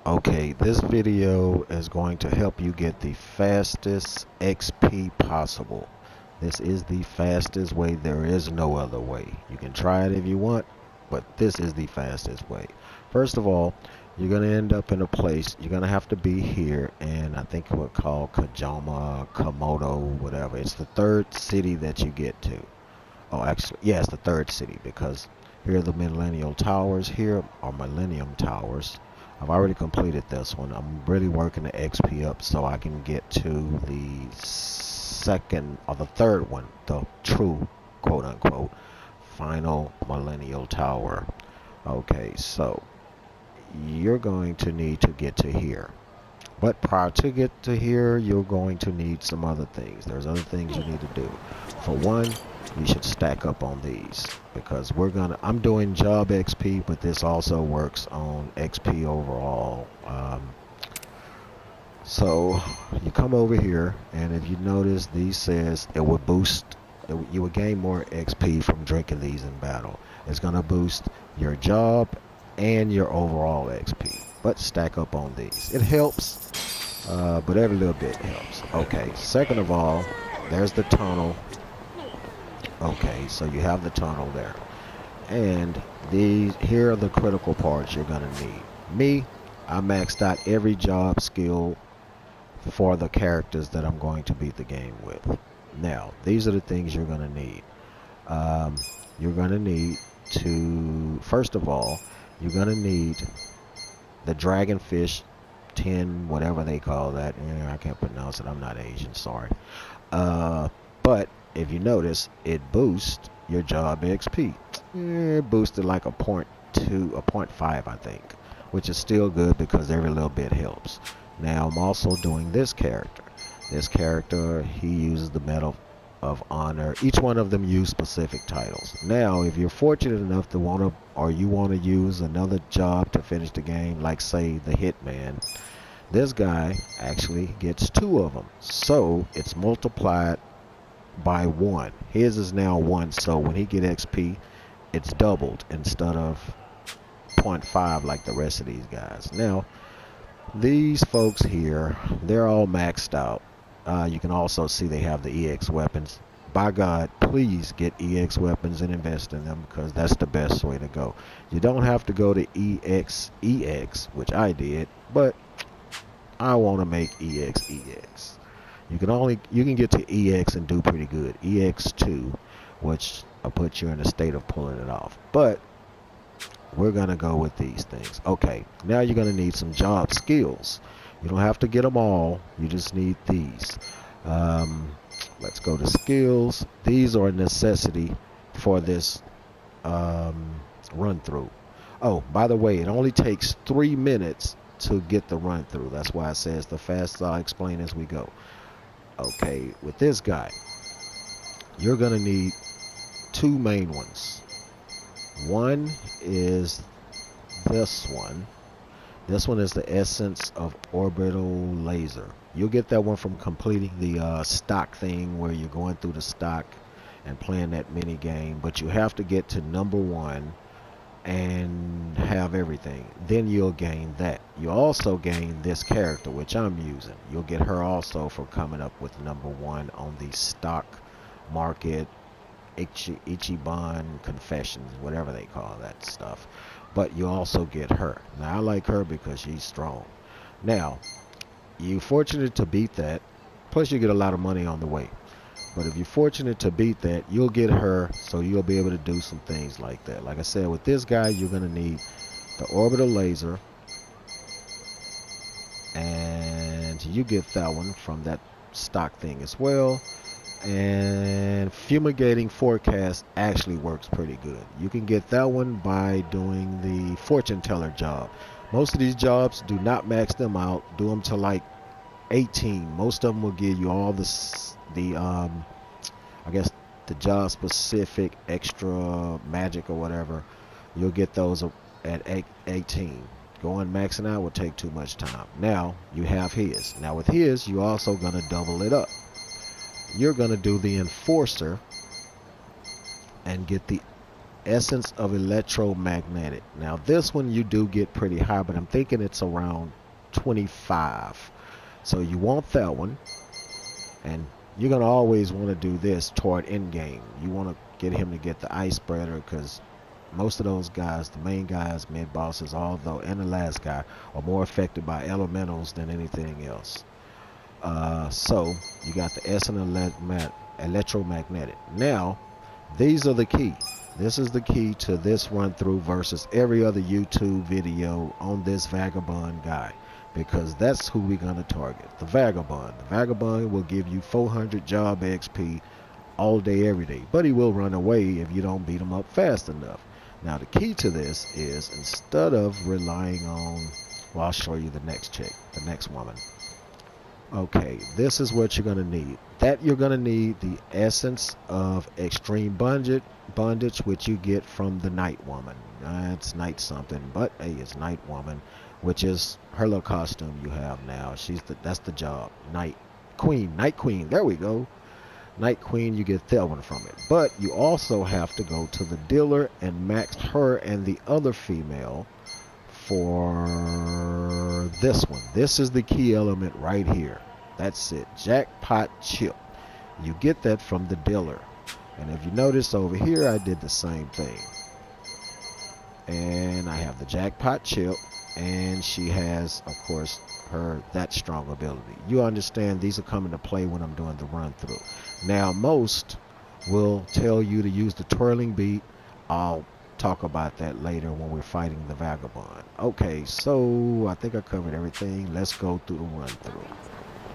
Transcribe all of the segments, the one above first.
Okay, this video is going to help you get the fastest XP possible. This is the fastest way. There is no other way. You can try it if you want, but this is the fastest way. First of all, you're going to end up in a place. You're going to have to be here, and I think it was called Kajama, Komodo, whatever. It's the third city that you get to. Oh, actually, yeah, it's the third city because here are the Millennial Towers. Here are Millennium Towers. I've already completed this one. I'm really working the XP up so I can get to the second or the third one, the true quote unquote final Millennial Tower. Okay, so you're going to need to get to here. But prior to get to here, you're going to need some other things. There's other things you need to do. For one, you should stack up on these because I'm doing job XP, but this also works on XP overall. So you come over here, and if you notice, these says it will boost. You will gain more XP from drinking these in battle. It's gonna boost your job and your overall XP. But stack up on these. It helps, but every little bit helps. Okay. Second of all, there's the tunnel. Okay, so you have the tunnel there. And here are the critical parts you're gonna need. Me, I maxed out every job skill for the characters that I'm going to beat the game with. Now, these are the things you're gonna need. You're gonna need to, first of all, you're gonna need the dragonfish 10, whatever they call that. I can't pronounce it. I'm not Asian, sorry. But if you notice, it boosts your job XP. It boosted like a 0.2, a 0.5, I think, which is still good because every little bit helps. Now, I'm also doing this character. This character, he uses the Medal of Honor. Each one of them use specific titles. Now, if you're fortunate enough to you want to use another job to finish the game, like say the Hitman, this guy actually gets 2 of them. So it's multiplied by 1. His is now 1, so when he get XP, it's doubled instead of 0.5 like the rest of these guys. Now, these folks here, they're all maxed out. You can also see they have the EX weapons. By God, please get EX weapons and invest in them because that's the best way to go. You don't have to go to EX, which I did, but I want to make EX. You can get to EX and do pretty good. EX2, which will put you in a state of pulling it off. But we're going to go with these things. Okay, now you're going to need some job skills. You don't have to get them all. You just need these. Let's go to skills. These are a necessity for this run through. Oh, by the way, it only takes 3 minutes to get the run through. That's why it says the fastest I'll explain as we go. Okay, with this guy, you're going to need 2 main ones. One is this one. This one is the Essence of Orbital Laser. You'll get that one from completing the stock thing where you're going through the stock and playing that mini game. But you have to get to number 1 and have everything. Then you'll gain that. You also gain this character, which I'm using. You'll get her also for coming up with number 1 on the stock market Ichiban Confessions, whatever they call that stuff. But you also get her. Now, I like her because she's strong. Now, you're fortunate to beat that. Plus, you get a lot of money on the way. But if you're fortunate to beat that, you'll get her, so you'll be able to do some things like that. Like I said, with this guy, you're going to need the orbital laser. And you get that one from that stock thing as well. And fumigating forecast actually works pretty good. You can get that one by doing the fortune teller job. Most of these jobs, do not max them out. Do them to like 18. Most of them will give you all I guess the job specific extra magic or whatever. You'll get those at 18. Going maxing out will take too much time. Now you have his. Now with his, you also gonna double it up. You're gonna do the enforcer and get the Essence of Electromagnetic. Now this one you do get pretty high, but I'm thinking it's around 25. So you want that one, and you're gonna always want to do this toward end game. You want to get him to get the ice spreader, because most of those guys, the main guys, mid bosses, although, and the last guy, are more affected by elementals than anything else. So you got the essence electromagnetic. Now these are the key. This is the key to this run through versus every other YouTube video on this vagabond guy, because that's who we're going to target. The vagabond. The vagabond will give you 400 job XP all day, every day, but he will run away if you don't beat him up fast enough. Now the key to this is, instead of relying on, well, I'll show you the next chick, the next woman. Okay, this is what you're going to need. That you're going to need the essence of extreme bondage, which you get from the night woman. It's night something, but hey, it's night woman, which is her little costume you have now. That's the job. Night queen. There we go. Night queen, you get that one from it. But you also have to go to the dealer and max her and the other female for this one. This is the key element right here. That's it. Jackpot chip. You get that from the dealer. And if you notice over here, I did the same thing. And I have the jackpot chip, and she has, of course, that strong ability. You understand these are coming to play when I'm doing the run through. Now most will tell you to use the twirling beat. I'll talk about that later when we're fighting the vagabond. Okay, so I think I covered everything. Let's go through the run through.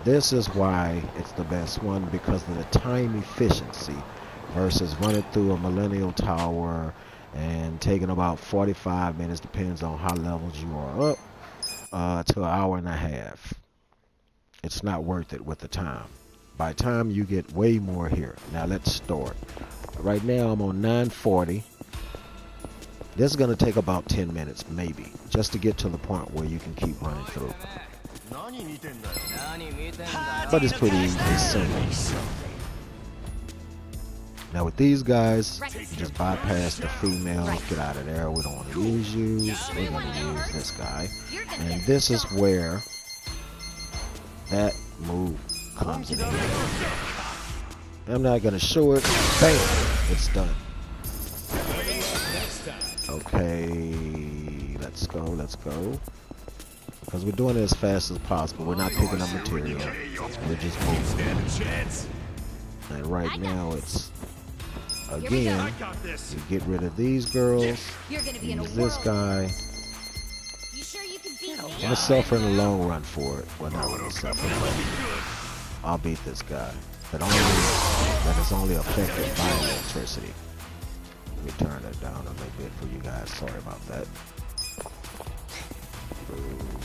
This is why it's the best one, because of the time efficiency versus running through a millennial tower and taking about 45 minutes, depends on how levels you are up, to an hour and a half. It's not worth it with the time. By time you get way more here. Now let's start. Right now I'm on 940. This is going to take about 10 minutes maybe, just to get to the point where you can keep running through. But it's pretty easy. It's simple. Now with these guys, you just bypass the female, get out of there. We don't want to use you. We're going to use this guy. And this is where that move comes in handy. I'm not going to show it. Bam! It's done. Okay, let's go. Because we're doing it as fast as possible. We're not picking up material. We're just moving. And right now it's, again, you get rid of these girls, use this guy. I'm gonna suffer in the long run for it. Well, not really suffering, but I'll beat this guy. That is only affected by electricity. Let me turn that down a little bit for you guys. Sorry about that.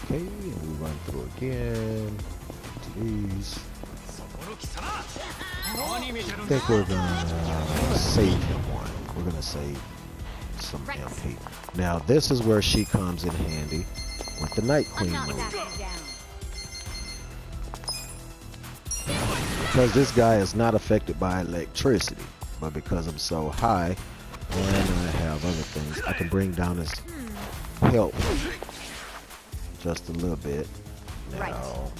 Okay, and we run through again. To these. I think we're gonna save him one. We're gonna save some MP. Now this is where she comes in handy with the Night Queen move. Because this guy is not affected by electricity, but because I'm so high and I have other things, I can bring down his health just a little bit. Now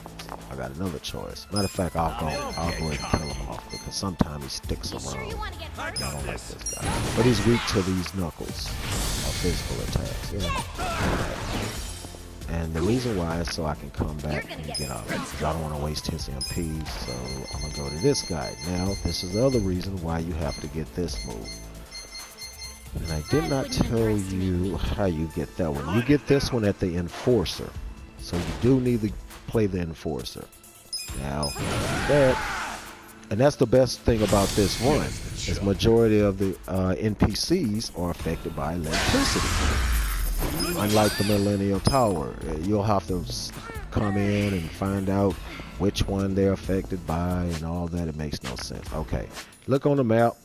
I got another choice. Matter of fact, I'll go ahead and kill him off, because sometimes he sticks around. I don't like this guy, but he's weak to these knuckles or physical attacks. And the reason why is so I can come back and get out, because I don't want to waste his MP. So I'm gonna go to this guy. Now this is the other reason why you have to get this move. And I did not tell you how you get that one. You get this one at the Enforcer. So you do need to play the Enforcer. Now, and that's the best thing about this run, is majority of the NPCs are affected by electricity. Unlike the Millennial Tower, you'll have to come in and find out which one they're affected by and all that. It makes no sense. Okay, look on the map.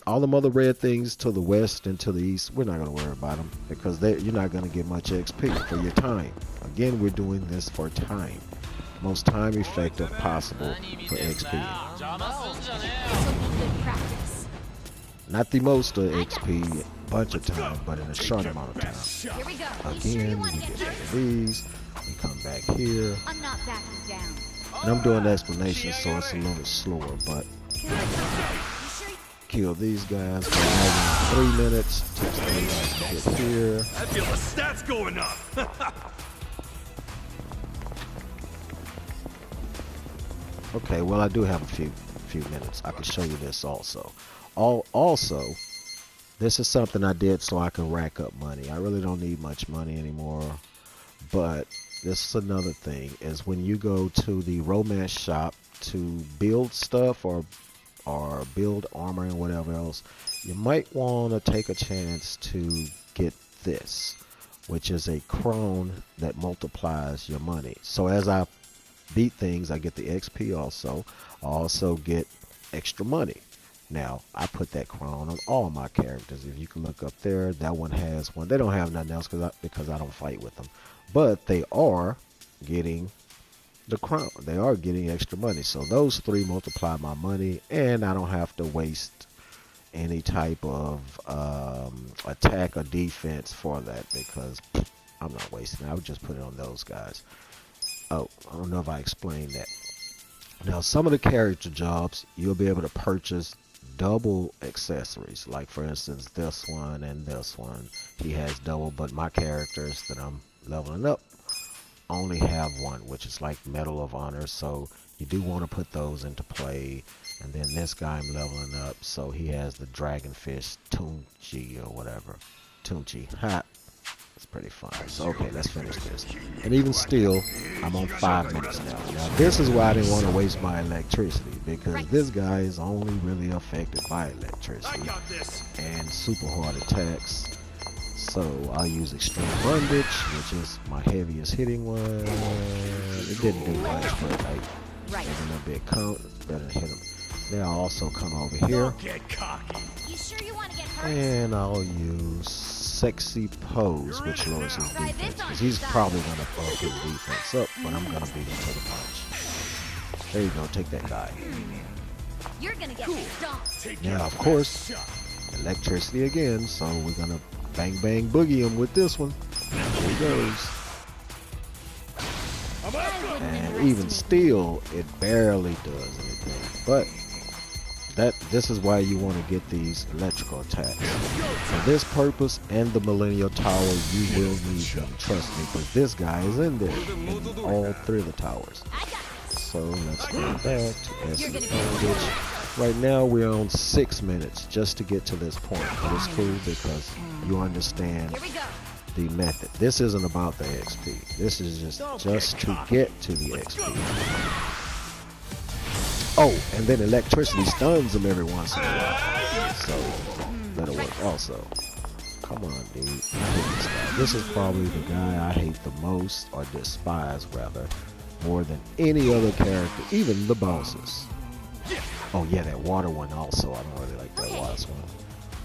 All them other red things to the west and to the east, we're not going to worry about them, because you're not going to get much XP for your time. Again, we're doing this for time. Most time effective possible for XP. Not the most of XP, a bunch of time, but in a short amount of time. Here we go. Again, you get rid of these. You come back here. I'm not backing down. And I'm doing the explanation, so it's a little bit slower, but kill these guys for maybe 3 minutes. Takes 3 minutes to get here. I feel the stats going up. Okay, well I do have a few minutes. I can show you this also. Also, this is something I did so I can rack up money. I really don't need much money anymore, but this is another thing, is when you go to the romance shop to build stuff or build armor and whatever else, you might want to take a chance to get this, which is a crone that multiplies your money. So as I beat things, I get the XP also. I also get extra money. Now, I put that crone on all my characters. If you can look up there, that one has one. They don't have nothing else because I don't fight with them. But they are getting the crown. They are getting extra money. So those 3 multiply my money, and I don't have to waste any type of attack or defense for that, because I'm not wasting it. I would just put it on those guys. Oh, I don't know if I explained that. Now, some of the character jobs, you'll be able to purchase double accessories. Like, for instance, this one and this one. He has double, but my characters that I'm leveling up only have one, which is like Medal of Honor. So you do want to put those into play. And then this guy I'm leveling up, so he has the Dragonfish Tunchi or whatever. Tunchi. Ha! It's pretty fun. So, okay, let's finish this. And even still, I'm on 5 minutes now. Now, this is why I didn't want to waste my electricity, because this guy is only really affected by electricity and super hard attacks. So, I'll use Extreme Bondage, which is my heaviest hitting one. It didn't do much, but like, there's a little bit count. Better hit him. Then I'll also come over here. And I'll use Sexy Pose, which lowers his defense, because he's probably going to buff his defense up, but I'm going to beat him to the punch. There you go, take that guy. You're gonna get stomped. Now, of course, electricity again, so we're going to bang bang boogie him with this one. There he goes. And even still, it barely does anything, but this is why you want to get these electrical attacks. For this purpose and the Millennial Tower, you will need them. Trust me, because this guy is in there in all 3 of the towers. So let's go back to Essence Bondage. Right now we're on 6 minutes just to get to this point. But it's cool because you understand the method. This isn't about the XP. This is just to get to the XP. Oh, and then electricity stuns him every once in a while. So, that'll work also. Come on, dude. I hate this guy. This is probably the guy I hate the most, or despise, rather, more than any other character, even the bosses. Oh, yeah, that water one also. I don't really like that water one.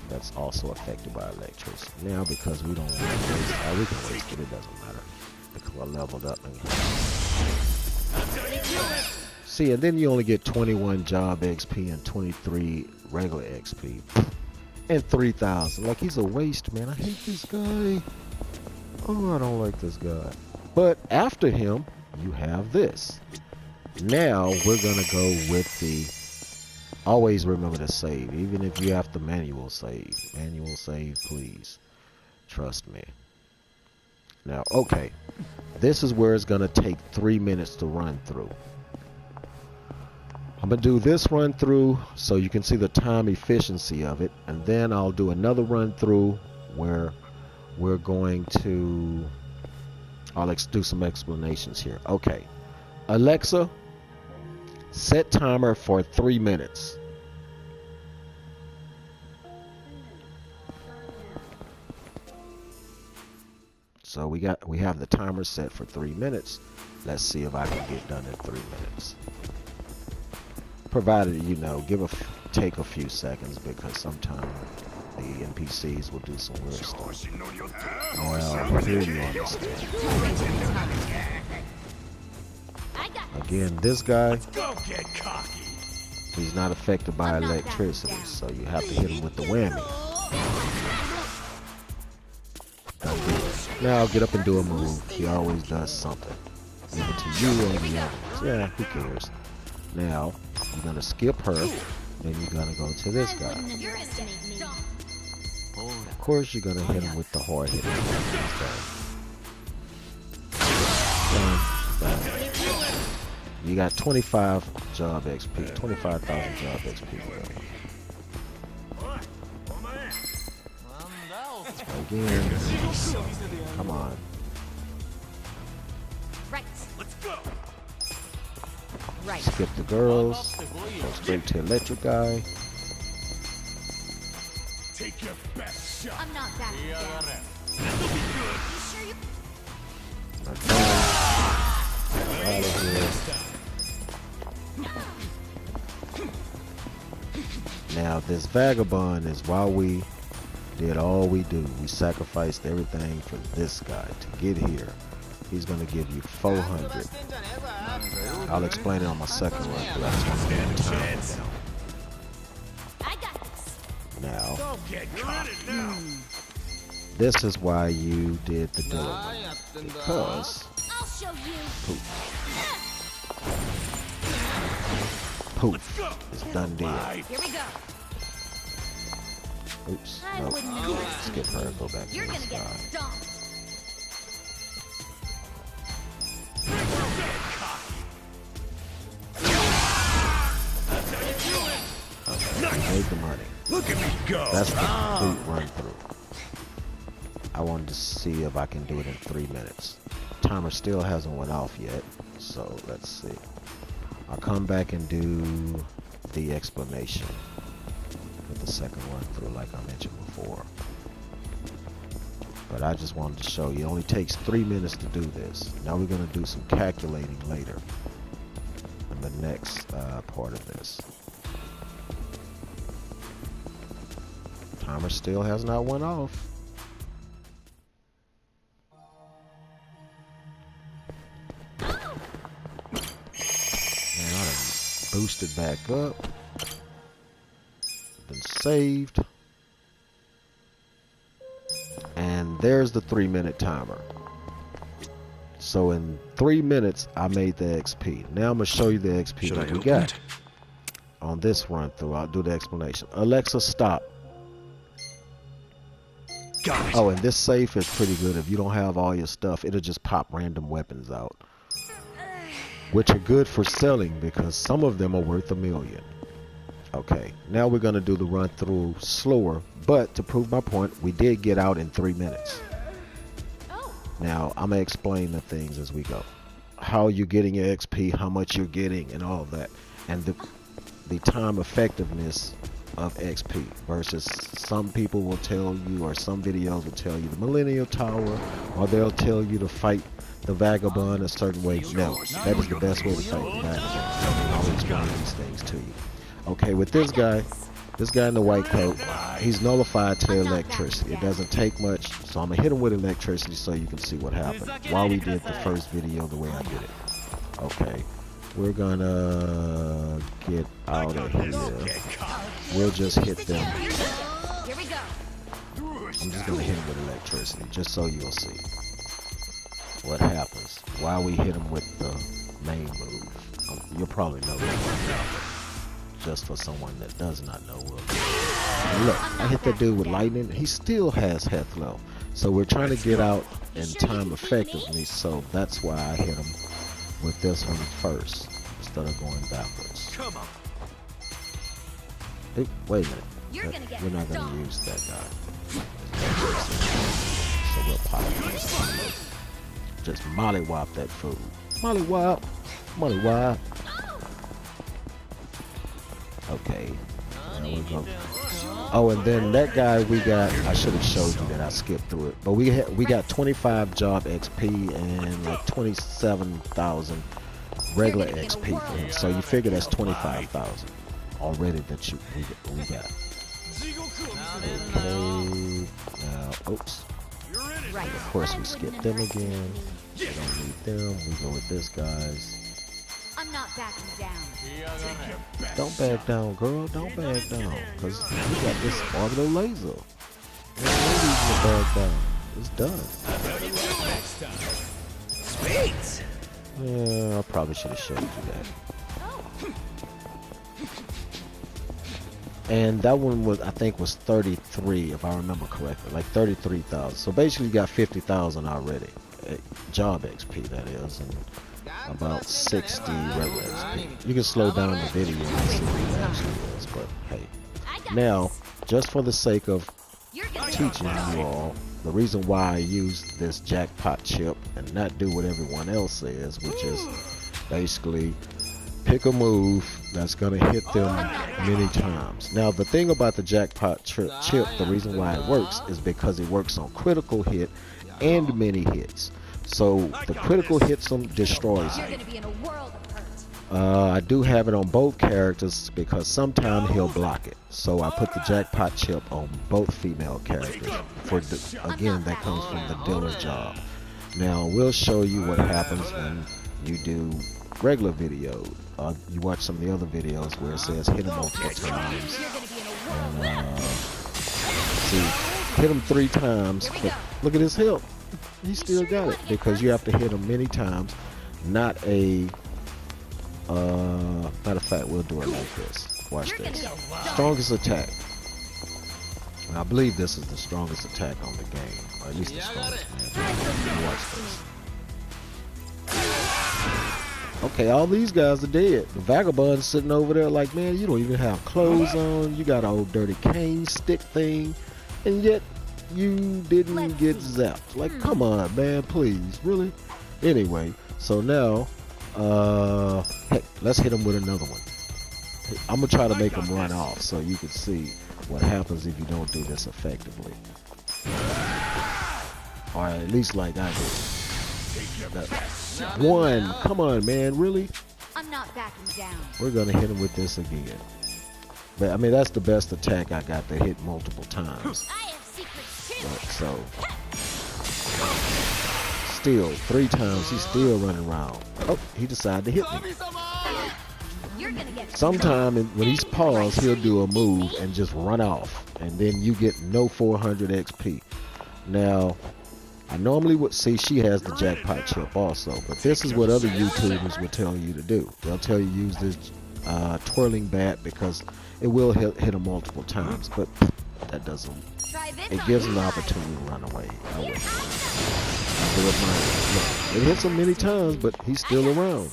That's also affected by electricity. Now, because we don't want to waste it, we can waste it. It doesn't matter. Because I leveled up and... See, and then you only get 21 job XP and 23 regular XP. And 3,000. Like, he's a waste, man. I hate this guy. Oh, I don't like this guy. But after him, you have this. Now, we're going to go with the... Always remember to save. Even if you have to manual save. Manual save, please. Trust me. Now, okay. This is where it's going to take 3 minutes to run through. I'm going to do this run through so you can see the time efficiency of it. And then I'll do another run through where we're going to... I'll do some explanations here. Okay. Alexa, set timer for 3 minutes. So we have the timer set for 3 minutes. Let's see if I can get done in 3 minutes. Provided, you know, take a few seconds, because sometimes the NPCs will do some weird stuff. Well, here you understand. Again, this guy, He's not affected by I'm not electricity, backing so you have to hit him with the whammy. Now get up and do a move. He always does something. Either to you or the others. Yeah, who cares? Now, you're gonna skip her, then you're gonna go to this guy. You're gonna get stomped. Of course you're gonna hit him with the hard hitting. You got 25 job XP, 25,000 job XP. Again, come on. Right. Let's go. Right. Skip the girls, go straight to electric guy. Take your best shot. I'm not backing down. This'll be good. You sure you? Okay. Out of here. Now this vagabond is why we did all we do. We sacrificed everything for this guy to get here. He's gonna give you 400. I'll explain it on my second run. I just want to get the time down. I got this. Now, Don't get caught now. this is why you did the dilemma. Because I'll show you. poof, it's done deal. Right. Here we go. Oops, I nope. wouldn't do it. Skip her, go back to You're this gonna get guy. stomped. Made the money. Look at me go. That's the complete run through. I wanted to see if I can do it in 3 minutes. Timer still hasn't went off yet, so let's see. I'll come back and do the explanation with the second run through like I mentioned before. But I just wanted to show you, it only takes 3 minutes to do this. Now we're going to do some calculating later in the next part of this. Timer still has not went off. And I done boosted back up. Been saved. And there's the 3-minute timer. So in 3 minutes, I made the XP. Now I'm going to show you the XP that we got on this run through. I'll do the explanation. Alexa, stop. Got it. Oh, and this safe is pretty good. If you don't have all your stuff, it'll just pop random weapons out, which are good for selling because some of them are worth $1 million. Okay, now we're going to do the run through slower, but to prove my point, we did get out in 3 minutes. Oh. Now, I'm going to explain the things as we go. How you're getting your XP, how much you're getting, and all that. And the time effectiveness of XP versus some people will tell you, or some videos will tell you the Millennial Tower, or they'll tell you to fight the Vagabond a certain way. No, that is the best way to fight the Vagabond. I'll explain these things to you. Okay, with this guy in the white coat, he's nullified to electricity. It doesn't take much, so I'm gonna hit him with electricity so you can see what happened while we did the first video the way I did it. Okay, we're gonna get out of here. We'll just hit them. Here we go. I'm just gonna hit him with electricity just so you'll see what happens while we hit him with the main move. You'll probably know that. Just for someone that does not know. Look, I hit that dude with lightning. He still has health low. So we're trying to get out in time effectively. So that's why I hit him with this one first instead of going backwards. Come on. Hey, wait a minute. You're gonna get We're not going to use that guy. So we'll pop him. Just mollywop that fool. Mollywop. Mollywop. Okay. Now we're going. Oh, and then that guy we got, I should have showed you that I skipped through it. But we got 25 job XP and like 27,000 regular XP for him. So you figure that's 25,000 already that we got. Okay. Now, oops. Right. Of course we skip them again. We don't need them. We go with this guys. I'm I'm not backing down. Don't back down, girl. Don't back down. Because we got this orbital laser. There's no reason to back down. It's done. Next time. Sweet. Yeah, I probably should have showed you that. Oh, And that one was, I think, was 33, if I remember correctly, like 33,000. So basically, you got 50,000 already. Job XP, that is, and about 60 regular XP. You can slow down the video and see what it actually is, but hey. I got Now, this. just for the sake of You're gonna teaching you all, the reason why I use this jackpot chip and not do what everyone else says, which is basically pick a move that's going to hit them many times. Now, the thing about the jackpot chip, the reason why it works is because it works on critical hit and many hits. So the critical hits them, destroys You're them. gonna be in a world of hurt. I do have it on both characters because sometimes he'll block it. So I put the jackpot chip on both female characters. Again, that comes from the dealer job. Now, we'll show you what happens when you do regular videos. You watch some of the other videos where it says hit him multiple times. You're gonna be in a world. And, see, hit him 3 times, but look at his health. He still got it because you have to hit him many times. Not a, matter of fact, we'll do it like this. Watch this. Strongest attack. And I believe this is the strongest attack on the game, or at least the strongest. Man. Watch this. Okay, all these guys are dead. The vagabond's sitting over there like, man, you don't even have clothes on. You got an old dirty cane stick thing, and yet you didn't get zapped. Like, come on, man, please, really? Anyway, so now, hey, let's hit him with another one. I'm gonna try to make him run off so you can see what happens if you don't do this effectively, or at least like I did. One, come on, man, really? I'm not backing down. We're gonna hit him with this again. But I mean, that's the best attack I got to hit multiple times. I have secrets too. But, so, still 3 times, he's still running around. Oh, he decided to hit me. You're gonna get Sometime when he's paused, he'll do a move and just run off, and then you get no 400 XP. Now, I normally would see she has the jackpot chip also, but this is what other YouTubers will tell you to do. They'll tell you use this twirling bat because it will hit him multiple times, but that doesn't. Try this It on gives you him an guys. opportunity to run away. I would do it my way. Look, it hits him many times, but he's still around.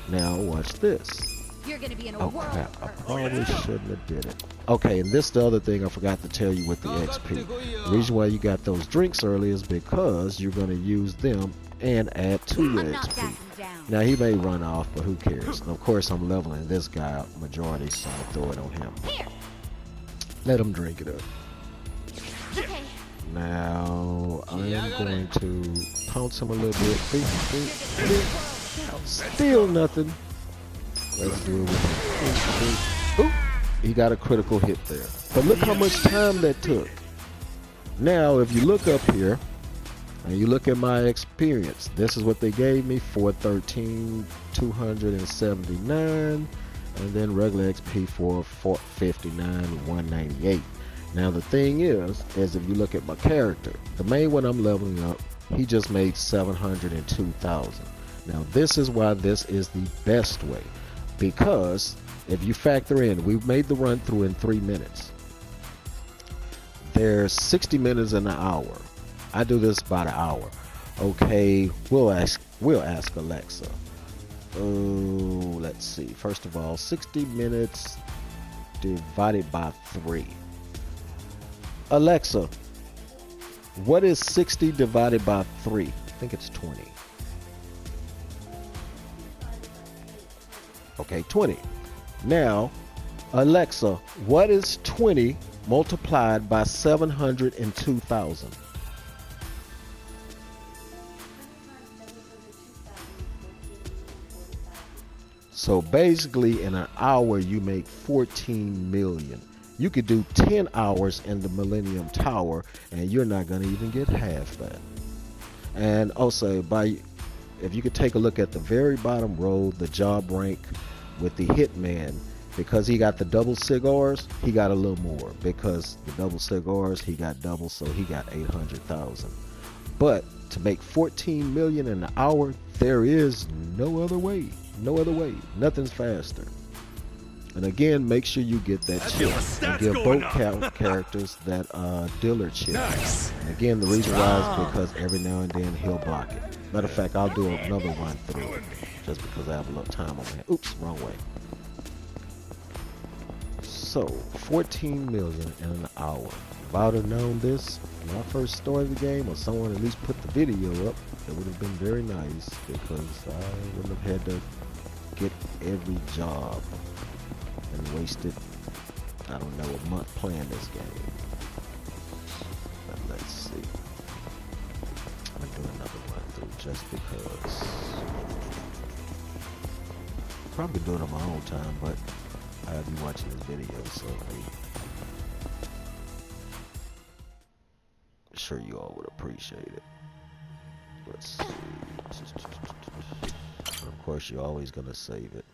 Now watch this. You're gonna be in a Oh world crap, of I hurt. probably shouldn't have did it. Okay, and this the other thing I forgot to tell you with the XP. The reason why you got those drinks early is because you're going to use them and add to your I'm not XP. backing down. Now he may run off, but who cares? And of course I'm leveling this guy up majority, so I'm going to throw it on him. Here. Let him drink it up. Okay. Now I am going to pounce him a little bit. Still nothing. Let's do it with him. Ooh, he got a critical hit there. But look how much time that took. Now, if you look up here and you look at my experience, this is what they gave me: 413, 279, and then regular XP for 459, 198. Now the thing is if you look at my character, the main one I'm leveling up, he just made 702,000. Now this is why this is the best way, because if you factor in, we've made the run through in 3 minutes. There's 60 minutes in an hour. I do this about an hour. Okay, we'll ask Alexa. Oh, let's see. First of all, 60 minutes divided by 3. Alexa, what is 60 divided by 3? I think it's 20. Okay, 20. Now, Alexa, what is 20 multiplied by 702,000? So basically in an hour you make 14 million. You could do 10 hours in the Millennium Tower and you're not going to even get half that. And also if you could take a look at the very bottom row, the job rank with the hitman, because he got the double cigars, he got a little more. Because the double cigars, he got double, so he got 800,000. But to make 14 million an hour, there is no other way. No other way. Nothing's faster. And again, make sure you get that chip and give both characters that dealer chip. Nice. And again, the reason why is because every now and then he'll block it. Matter of fact, I'll do another run through it just because I have a little time on my hand. Oops, wrong way. So, 14 million in an hour. If I would have known this when I first started the game, or someone at least put the video up, it would have been very nice, because I wouldn't have had to get every job and wasted, I don't know, a month playing this game. But let's see. I'm gonna do another run through just because. Probably do it on my own time, but I'll be watching this video, so I'm sure you all would appreciate it. Let's see. And of course, you're always gonna save it.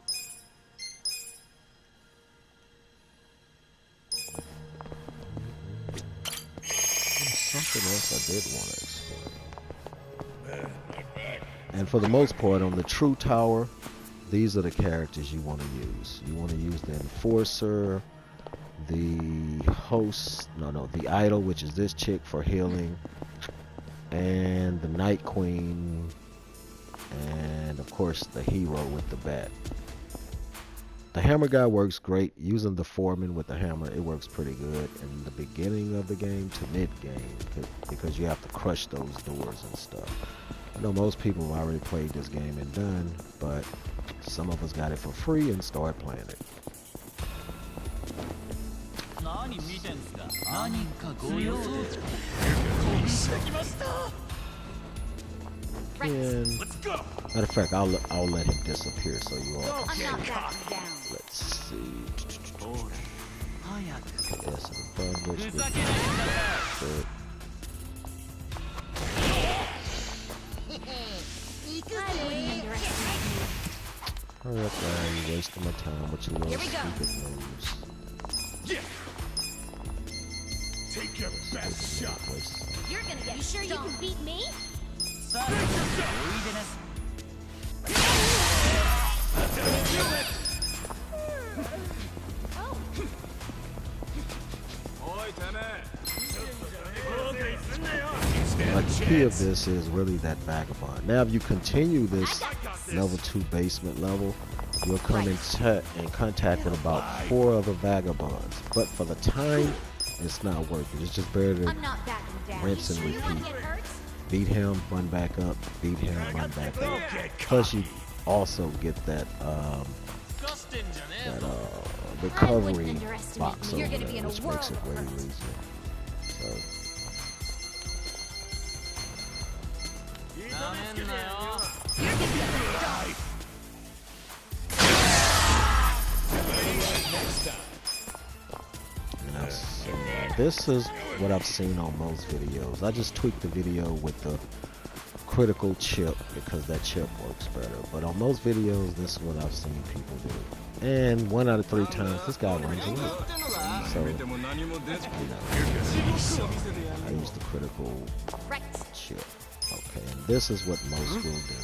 Something else I did want to explain. And for the most part, on the True Tower, these are the characters you want to use. You want to use the Enforcer, the Host, the Idol, which is this chick for healing, and the Night Queen, and of course the hero with the bat. The hammer guy works great. Using the foreman with the hammer, it works pretty good in the beginning of the game to mid-game, because you have to crush those doors and stuff. I know most people have already played this game and done, but some of us got it for free and started playing it. And matter of fact, I'll let him disappear so you all I'm can not see. backing down. Let's see. Yes, and the bondage. I wouldn't underestimate you. Hurry up, man. You're wasting my time with your Here little we go. stupid moves. Yeah. Take your best shot. You're gonna get. You sure you can beat me? Like the key of this is really that vagabond. Now, if you continue this level 2 basement level, you'll come in contact with about 4 other vagabonds. But for the time, it's not worth it. It's just better to I'm not backing down. rinse and You sure you wanna repeat. get hurt? Beat him, run back up, beat him, run back up. Plus, you also get that recovery underestimate box me. over You're gonna there, be in a which world makes it of way hurt. easier. So. Now, so this is what I've seen on most videos. I just tweaked the video with the critical chip because that chip works better. But on most videos, this is what I've seen people do. And 1 out of 3 times, this guy runs away. So, you know, I use the critical Right. chip. Okay, and this is what most will do.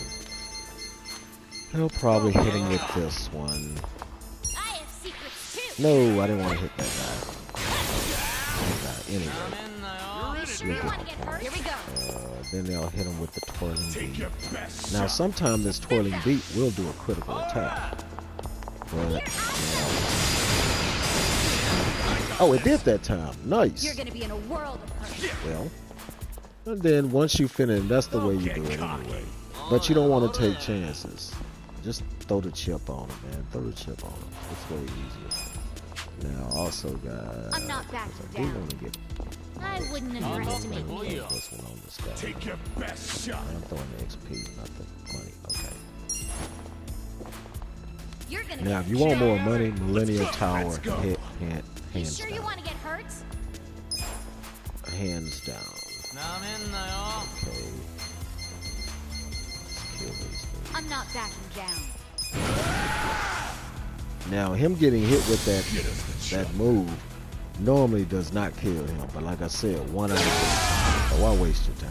He'll probably hit him with this one. I have secrets too. No, I didn't want to hit that guy. Anyway, You sure you wanna get hurt? Here we go. then they'll hit him with the twirling Take beat. your best Now, shot. sometimes this twirling beat will do a critical attack. But, oh, it did that time. Nice. You're gonna be in a world of hurt. Well, and then once you finish, that's the way you do it anyway. But you don't want to take chances. Just throw the chip on him, man. Throw the chip on him. It's way easier. Now, also, guys, I'm not backing I do down. want to get. I wouldn't underestimate me. This one on this guy. Take your best shot. I'm throwing the XP, not the money. Okay. You're gonna Now, get if you want more hurt. money, Millennial Tower, Let's go. hands You sure you down. wanna get hurt? Hands down. Okay. Let's kill these I'm not backing down. Now, him getting hit with Get us the that shot. move normally does not kill him, but like I said, one out of three. So why waste your time?